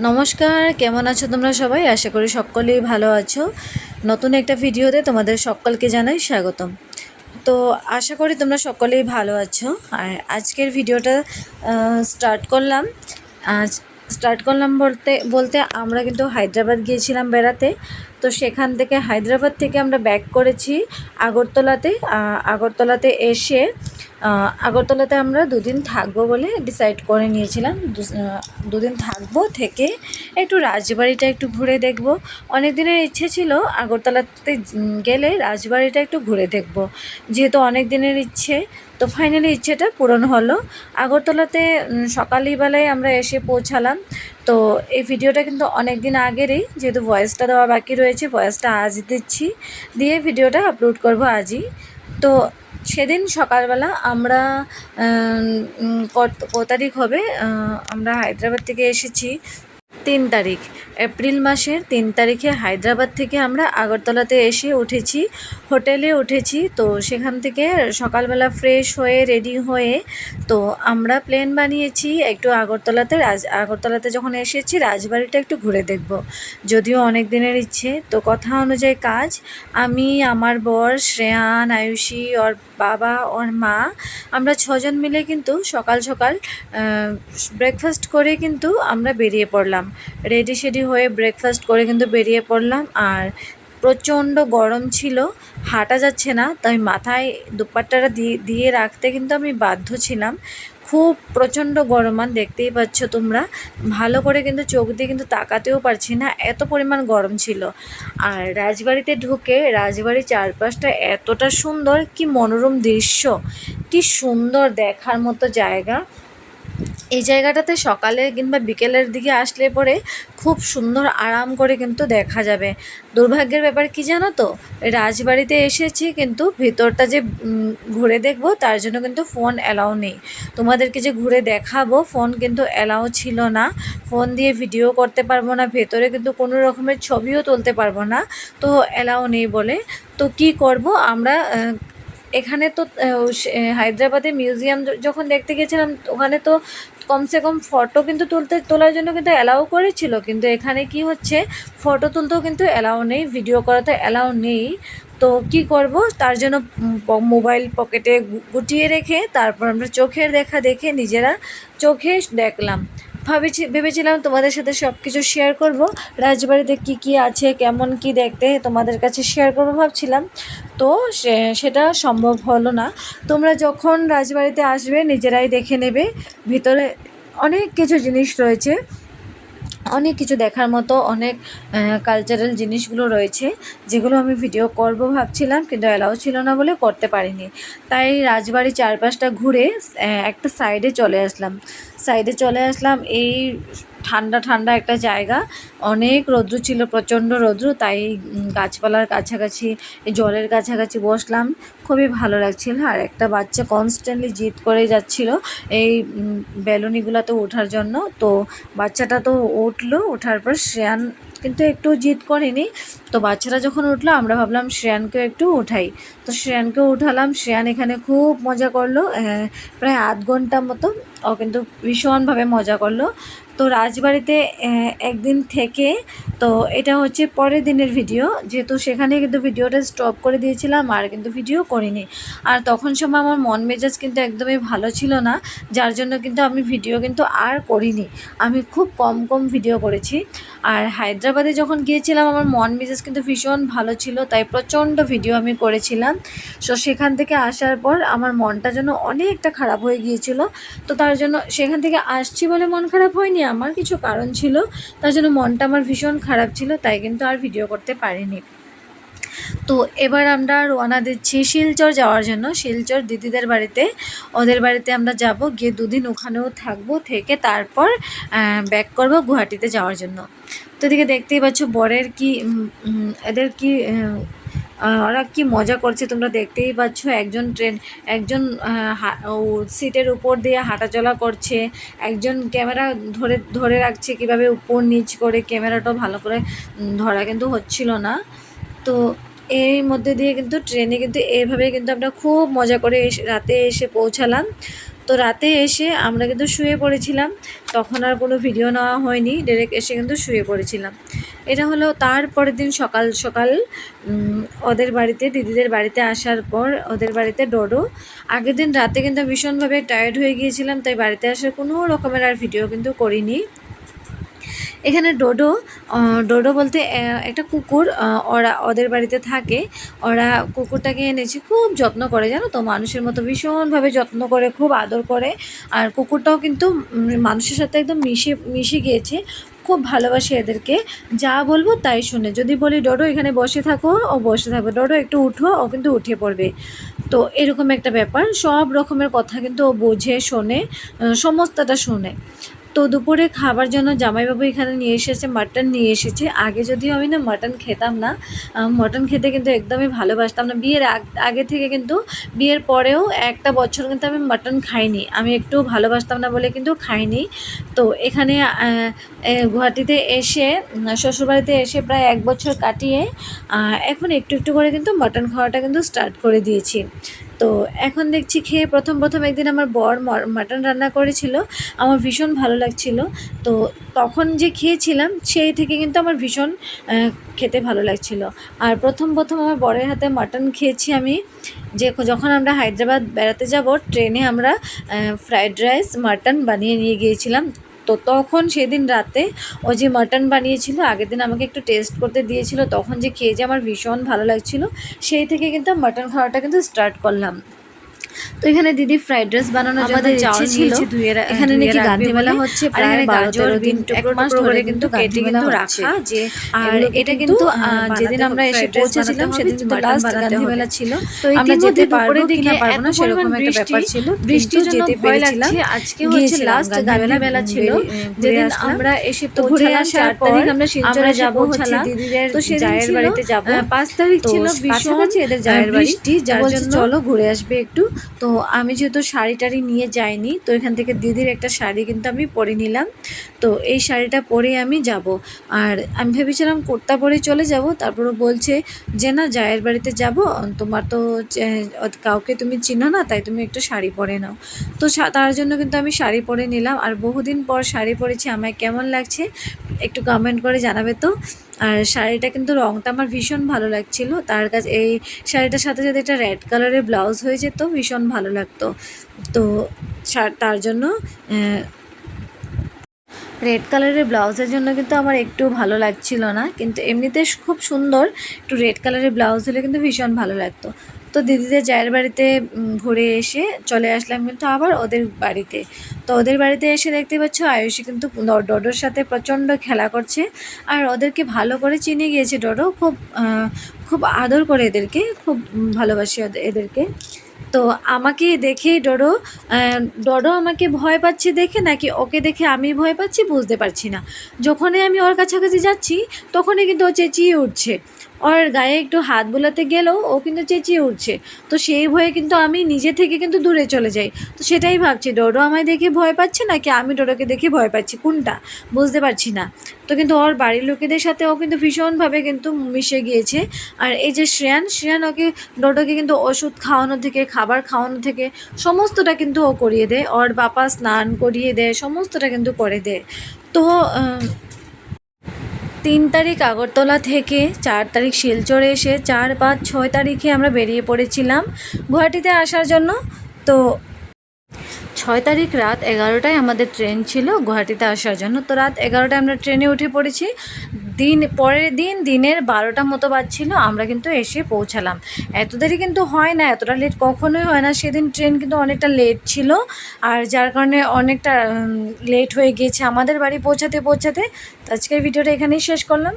নমস্কার, কেমন আছো তোমরা সবাই? আশা করি সকলেই ভালো আছো। নতুন একটা ভিডিওতে তোমাদের সকলকে জানাই স্বাগতম। তো আশা করি তোমরা সকলেই ভালো আছো। আর আজকের ভিডিওটা স্টার্ট করলাম। আজ স্টার্ট করলাম বলতে বলতে আমরা কিন্তু হায়দ্রাবাদ গিয়েছিলাম বেড়াতে। তো সেখান থেকে হায়দ্রাবাদ থেকে আমরা ব্যাক করেছি আগরতলাতে। আগরতলাতে এসে আগরতলাতে আমরা দুদিন থাকবো বলে ডিসাইড করে নিয়েছিলাম। দুদিন থাকবো, থেকে একটু রাজবাড়িটা একটু ঘুরে দেখব। অনেক দিনের ইচ্ছে ছিল আগরতলাতে গেলে রাজবাড়িটা একটু ঘুরে দেখব, যেহেতু অনেক দিনের ইচ্ছে। তো ফাইনালি ইচ্ছেটা পূরণ হলো। আগরতলাতে সকালবেলায় আমরা এসে পৌঁছালাম। তো এই ভিডিওটা কিন্তু অনেক দিন আগেরই, যেহেতু ভয়েসটা দেওয়া বাকি রয়েছে, ভয়েসটা আজ দিচ্ছি, দিয়ে ভিডিওটা আপলোড করব আজই। তো সেদিন সকালবেলা আমরা কত তারিখ হবে, আমরা হায়দ্রাবাদ থেকে এসেছি 3 তারিখ, এপ্রিল মাসের 3 তারিখে হায়দ্রাবাদ থেকে আমরা আগরতলাতে এসে উঠেছি, হোটেলে উঠেছি। তো সেখান থেকে সকালবেলা ফ্রেশ হয়ে রেডি হয়ে তো আমরা প্ল্যান বানিয়েছি একটু আগরতলাতে যখন এসেছি রাজবাড়িটা একটু ঘুরে দেখব, যদিও অনেক দিনের ইচ্ছে। তো কথা অনুযায়ী কাজ, আমি, আমার বর, শ্রেয়ান, আয়ুষী, ওর বাবা, ওর মা, আমরা 6জন মিলে কিন্তু সকাল সকাল ব্রেকফাস্ট করে কিন্তু আমরা বেরিয়ে পড়লাম। রেডি হয়ে ব্রেকফাস্ট করে কিন্তু বেরিয়ে পড়লাম। আর প্রচণ্ড গরম ছিল, হাঁটা যাচ্ছে না, তাই মাথায় দুপাট্টাটা দিয়ে রাখতে কিন্তু আমি বাধ্য ছিলাম। খুব প্রচণ্ড গরম, আর দেখতেই পাচ্ছ তোমরা, ভালো করে কিন্তু চোখ দিয়ে কিন্তু তাকাতেও পারছি না, এত পরিমাণ গরম ছিল। আর রাজবাড়িতে ঢুকে রাজবাড়ির চারপাশটা এতটা সুন্দর, কি মনোরম দৃশ্য, কি সুন্দর দেখার মতো জায়গা। এই জায়গাটাতে সকালে কিংবা বিকেলের দিকে আসলে পরে খুব সুন্দর আরাম করে কিন্তু দেখা যাবে। দুর্ভাগ্যের ব্যাপার কি জানো তো, রাজবাড়িতে এসেছি কিন্তু ভিতরটা যে ঘুরে দেখব তার জন্য কিন্তু ফোন অ্যালাউ নেই। তোমাদেরকে যে ঘুরে দেখাবো ফোন কিন্তু অ্যালাউ ছিল না, ফোন দিয়ে ভিডিও করতে পারবো না, ভেতরে কিন্তু কোনো রকমের ছবিও তুলতে পারবো না, তো অ্যালাউ নেই বলে। তো কি করব আমরা, এখানে তো হায়দ্রাবাদে মিউজিয়াম যখন দেখতে গেছিলাম ওখানে তো কমসে কম ফটো কিন্তু তোলার জন্য কিন্তু অ্যালাউ করেছিল, কিন্তু এখানে কি হচ্ছে, ফটো তুলতেও কিন্তু অ্যালাউ নেই, ভিডিও করাতে অ্যালাউ নেই। তো কি করব, তার জন্য মোবাইল পকেটে গুটিয়ে রেখে তারপর আমরা চোখের দেখা দেখে নিজেরা চোখে দেখলাম। ভেবেছিলাম তোমাদের সাথে সব কিছু শেয়ার করব, রাজবাড়িতে কি কি আছে, কেমন কি দেখতে তোমাদের কাছে শেয়ার করবো ভাবছিলাম। তো সেটা সম্ভব হলো না। তোমরা যখন রাজবাড়িতে আসবে নিজেরাই দেখে নেবে, ভিতরে অনেক কিছু জিনিস রয়েছে, অনেক কিছু দেখার মতো, অনেক কালচারাল জিনিসগুলো রয়েছে, যেগুলো আমি ভিডিও করব ভাবছিলাম, কিন্তু অ্যালাউ ছিল না বলে করতে পারিনি। তাই রাজবাড়ির চারপাশটা ঘুরে একটা সাইডে চলে আসলাম। এই ঠান্ডা ঠান্ডা একটা জায়গা, অনেক রৌদ্র ছিল, প্রচণ্ড রৌদ্র, তাই গাছপালার কাছাকাছি, এই জলের কাছাকাছি বসলাম, খুবই ভালো লাগছিল। আর একটা বাচ্চা কনস্ট্যান্টলি জিদ করে যাচ্ছিল এই বেলুনিগুলোতে ওঠার জন্য। তো বাচ্চাটা তো উঠলো, ওঠার পর শ্রেয়ান কিন্তু একটু জিদ করেনি। তো বাচ্চারা যখন উঠলো আমরা ভাবলাম শ্রেয়ানকেও একটু উঠাই, তো শ্রেয়ানকেও উঠালাম। শ্রেয়ান এখানে খুব মজা করলো, প্রায় আধ ঘন্টা মতো ও কিন্তু ভীষণভাবে মজা করলো। তো রাজবাড়িতে একদিন থেকে, তো এটা হচ্ছে পরের দিনের ভিডিও, যেহেতু সেখানে কিন্তু ভিডিওটা স্টপ করে দিয়েছিলাম আর কিন্তু ভিডিও করিনি। আর তখন সময় আমার মন মেজাজ কিন্তু একদমই ভালো ছিল না, যার জন্য কিন্তু আমি ভিডিও কিন্তু আর করিনি, আমি খুব কম ভিডিও করেছি। আর হায়দ্রাবাদে যখন গিয়েছিলাম আমার মন মেজাজ কিন্তু ভীষণ ভালো ছিল, তাই প্রচণ্ড ভিডিও আমি করেছিলাম। সো সেখান থেকে আসার পর আমার মনটা যেন অনেকটা খারাপ হয়ে গিয়েছিল। তো তার জন্য সেখান থেকে আসছি বলে মন খারাপ হয়নি, আমার কিছু কারণ ছিল, তার জন্য মনটা আমার ভীষণ খারাপ ছিল, তাই কিন্তু আর ভিডিও করতে পারিনি। তো এবার আমরা রওনা দিচ্ছি শিলচর যাওয়ার জন্য, শিলচর দিদিদের বাড়িতে, ওদের বাড়িতে আমরা যাব, গিয়ে দুদিন ওখানেও থাকবো, থেকে তারপর ব্যাক করব গুয়াহাটিতে যাওয়ার জন্য। তো এদিকে দেখতেই পাচ্ছ বরের কি এদের কি ওরা কি মজা করছে, তোমরা দেখতেই পাচ্ছ। একজন সিটের উপর দিয়ে হাঁটাচলা করছে, একজন ক্যামেরা ধরে রাখছে কীভাবে উপর নিচ করে, ক্যামেরাটাও ভালো করে ধরা কিন্তু হচ্ছিল না। তো এর মধ্যে দিয়ে কিন্তু ট্রেনে কিন্তু এইভাবে কিন্তু আমরা খুব মজা করে রাতে এসে পৌঁছালাম। তো রাতে এসে আমরা কিন্তু শুয়ে পড়েছিলাম, তখন আর কোনো ভিডিও নেওয়া হয়নি, ডাইরেক্ট এসে কিন্তু শুয়ে পড়েছিলাম। এটা হলো তারপরের দিন সকাল সকাল ওদের বাড়িতে, দিদিদের বাড়িতে আসার পর ওদের বাড়িতে ডোডো। আগের দিন রাতে কিন্তু ভীষণভাবে টায়ার্ড হয়ে গিয়েছিলাম, তাই বাড়িতে আসার কোনো রকমের আর ভিডিও কিন্তু করিনি। এখানে ডোডো, ডোডো বলতে একটা কুকুর, ওদের বাড়িতে থাকে। ওরা কুকুরটাকে এনেছে, খুব যত্ন করে জানো তো, মানুষের মতো ভীষণভাবে যত্ন করে, খুব আদর করে। আর কুকুরটাও কিন্তু মানুষের সাথে একদম মিশে গিয়েছে, খুব ভালোবাসে এদেরকে। যা বলবো তাই শুনে, যদি বলি ডোডো এখানে বসে থাকো ও বসে থাকবে, ডোডো একটু উঠো ও কিন্তু উঠে পড়বে। তো এরকম একটা ব্যাপার, সব রকমের কথা কিন্তু ও বোঝে, শোনে, সমস্তটা শোনে। তো দুপুরে খাবার জন্য জামাইবাবু এখানে নিয়ে এসেছে, মাটন নিয়ে এসেছে। আগে যদিও আমি না মাটন খেতাম না, মাটন খেতে কিন্তু একদমই ভালোবাসতাম না। বিয়ের আগে থেকে কিন্তু, বিয়ের পরেও একটা বছর কিন্তু আমি মাটন খাইনি, আমি একটু ভালোবাসতাম না বলে কিন্তু খাইনি। তো এখানে গুয়াহাটিতে এসে, শ্বশুরবাড়িতে এসে প্রায় 1 বছর কাটিয়ে এখন একটু একটু করে কিন্তু মাটন খাওয়াটা কিন্তু স্টার্ট করে দিয়েছি। তো এখন দেখছি খেয়ে প্রথম একদিন আমার বর মাটন রান্না করেছিল, আমার ভীষণ ভালো লাগছিল। তো তখন যে খেয়েছিলাম সেই থেকে কিন্তু আমার ভীষণ খেতে ভালো লাগছিল। আর প্রথম আমার বরের হাতে মাটন খেয়েছি আমি, যে যখন আমরা হায়দ্রাবাদ বেড়াতে যাব, ট্রেনে আমরা ফ্রায়েড রাইস মাটন বানিয়ে নিয়ে গিয়েছিলাম। তো তখন সেদিন রাতে ও যে মাটন বানিয়েছিল, আগের দিন আমাকে একটু টেস্ট করতে দিয়েছিল, তখন যে খেয়ে যে আমার ভীষণ ভালো লাগছিল, সেই থেকে কিন্তু মাটন খাওয়াটা কিন্তু স্টার্ট করলাম। তো এখানে দিদি ফ্রাইড রাইস বানানোর জন্য চাউল নিয়েছে, এখানে নাকি গান্ধী মেলা হচ্ছে, প্রায় 12-13 দিন, 1 মাস ধরে কিন্তু কেটে কিন্তু রাখা। যে আর এটা কিন্তু যেদিন আমরা এসে পৌঁছেছিলাম সেদিন কিন্তু লাস্ট গান্ধী মেলা ছিল। তো আমরা যেতে পারবো কি না পারবো না সেরকম একটা ব্যাপার ছিল, বৃষ্টির জন্য ভয় লাগছে। আজকে হচ্ছে লাস্ট গান্ধী মেলা ছিল, যেদিন আমরা এসে ঘুরে আসার পর আমরা শিলচরে যাব, হচ্ছে দিদিদের জায়ের বাড়িতে যাব। 5 তারিখ ছিল, ভীষণ এদের জায়ের বাড়ি, যার জন্য চলো ঘুরে আসবে একটু। তো আমি যেহেতু শাড়ি টাড়ি নিয়ে যাইনি, তো এখান থেকে দিদির একটা শাড়ি কিন্তু আমি পরে নিলাম। তো এই শাড়িটা পরে আমি যাব। আর আমি ভেবেছিলাম কুর্তা পরে চলে যাব, তারপরও বলছে যে না, জায়ের বাড়িতে যাব, তোমার তো কাউকে তুমি চিনো না, তাই তুমি একটু শাড়ি পরে নাও। তো তার জন্য কিন্তু আমি শাড়ি পরে নিলাম। আর বহুদিন পর শাড়ি পরেছি, আমায় কেমন লাগছে একটু কমেন্ট করে জানাবে তো। আর শাড়িটা কিন্তু রঙটা আমার ভীষণ ভালো লাগছিল, তার কাছে এই শাড়িটার সাথে যদি একটা রেড কালারের ব্লাউজ হয়ে যেত ভীষণ ভালো লাগতো। তো তার জন্য রেড কালারের ব্লাউজের জন্য কিন্তু আমার একটু ভালো লাগছিল না, কিন্তু এমনিতে খুব সুন্দর, একটু রেড কালারের ব্লাউজ হলে কিন্তু ভীষণ ভালো লাগতো। তো দিদিদের জায়ের বাড়িতে ঘুরে এসে চলে আসলাম কিন্তু আবার ওদের বাড়িতে। তো ওদের বাড়িতে এসে দেখতে পাচ্ছ আয়ুষী কিন্তু ডোডোর সাথে প্রচণ্ড খেলা করছে, আর ওদেরকে ভালো করে চিনে গিয়েছে ডোডো, খুব আদর করে এদেরকে, খুব ভালোবাসে এদেরকে। তো আমাকে দেখেই ডোডো আমাকে ভয় পাচ্ছে দেখে, নাকি ওকে দেখে আমি ভয় পাচ্ছি বুঝতে পারছি না। যখনই আমি ওর কাছাকাছি যাচ্ছি তখনই কিন্তু ও চেঁচিয়ে উঠছে, ওর গায়ে একটু হাত বোলাতে গেলেও ও কিন্তু চেঁচিয়ে উঠছে। তো সেই ভয়ে কিন্তু আমি নিজে থেকে কিন্তু দূরে চলে যাই। তো সেটাই ভাবছি, ডোডো আমায় দেখে ভয় পাচ্ছে নাকি আমি ডোডোকে দেখে ভয় পাচ্ছি, কোনটা বুঝতে পারছি না। তো কিন্তু ওর বাড়ির লোকেদের সাথে ও কিন্তু ভীষণভাবে কিন্তু মিশে গিয়েছে। আর এই যে শ্রেয়ান ওকে, ডোডোকে কিন্তু ওষুধ খাওয়ানো থেকে, খাবার খাওয়ানো থেকে সমস্তটা কিন্তু ও করিয়ে দেয়, ওর বাবা স্নান করিয়ে দেয়, সমস্তটা কিন্তু করে দেয়। তো 3 তারিখ আগরতলা থেকে 4 তারিখ শিলচরে এসে 4, 5, 6 তারিখে আমরা বেরিয়ে পড়েছিলাম গুয়াহাটিতে আসার জন্য। তো 6 তারিখ রাত 11টায় আমাদের ট্রেন ছিল গুয়াহাটিতে আসার জন্য। তো রাত 11টায় আমরা ট্রেনে উঠে পড়েছি। পরের দিন দিনের 12টা মতো বাজছিল, আমরা কিন্তু এসে পৌঁছালাম। এত দেরি কিন্তু হয় না, এতটা লেট কখনোই হয় না। সেদিন ট্রেন কিন্তু অনেকটা লেট ছিল, আর যার কারণে অনেকটা লেট হয়ে গিয়েছে আমাদের বাড়ি পৌঁছাতে। তো আজকের ভিডিওটা এখানেই শেষ করলাম।